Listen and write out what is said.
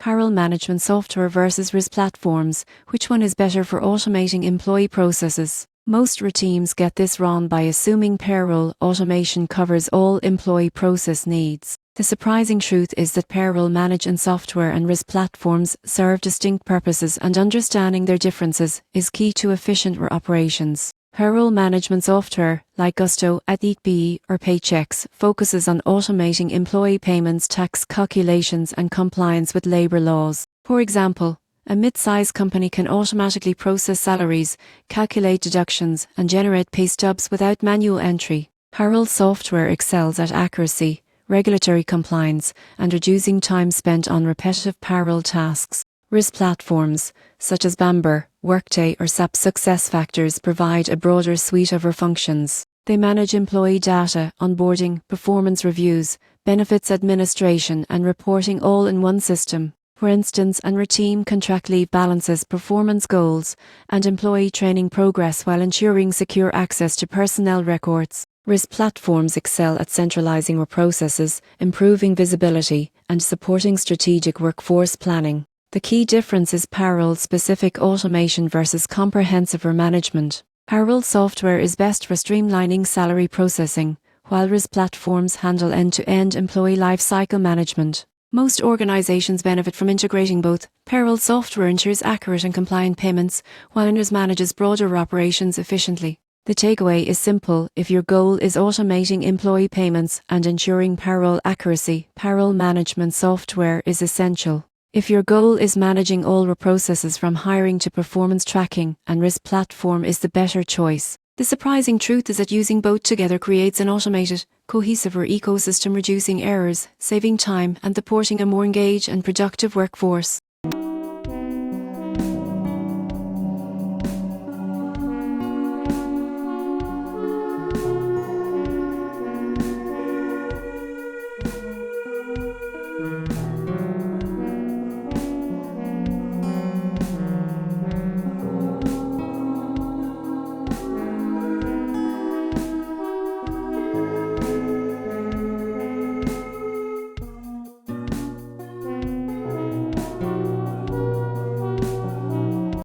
Payroll management software versus HRIS platforms. Which one is better for automating employee processes? Most teams get this wrong by assuming payroll automation covers all employee process needs. The surprising truth is that payroll management software and HRIS platforms serve distinct purposes, and understanding their differences is key to efficient operations. Payroll management software, like Gusto, ADP, or Paychecks, focuses on automating employee payments, tax calculations, and compliance with labor laws. For example, a mid-sized company can automatically process salaries, calculate deductions, and generate pay stubs without manual entry. Payroll software excels at accuracy, regulatory compliance, and reducing time spent on repetitive payroll tasks. HRIS platforms, such as Bamber, Workday, or SAP SuccessFactors, provide a broader suite of functions. They manage employee data, onboarding, performance reviews, benefits administration, and reporting all in one system. For instance, a team can track leave balances, performance goals, and employee training progress while ensuring secure access to personnel records. HRIS platforms excel at centralizing processes, improving visibility, and supporting strategic workforce planning. The key difference is payroll-specific automation versus comprehensive management. Payroll software is best for streamlining salary processing, while HRIS platforms handle end-to-end employee lifecycle management. Most organizations benefit from integrating both. Payroll software ensures accurate and compliant payments, while HRIS manages broader operations efficiently. The takeaway is simple: if your goal is automating employee payments and ensuring payroll accuracy, payroll management software is essential. If your goal is managing all processes from hiring to performance tracking, an HRIS platform is the better choice. The surprising truth is that using both together creates an automated, cohesive ecosystem, reducing errors, saving time, and supporting a more engaged and productive workforce.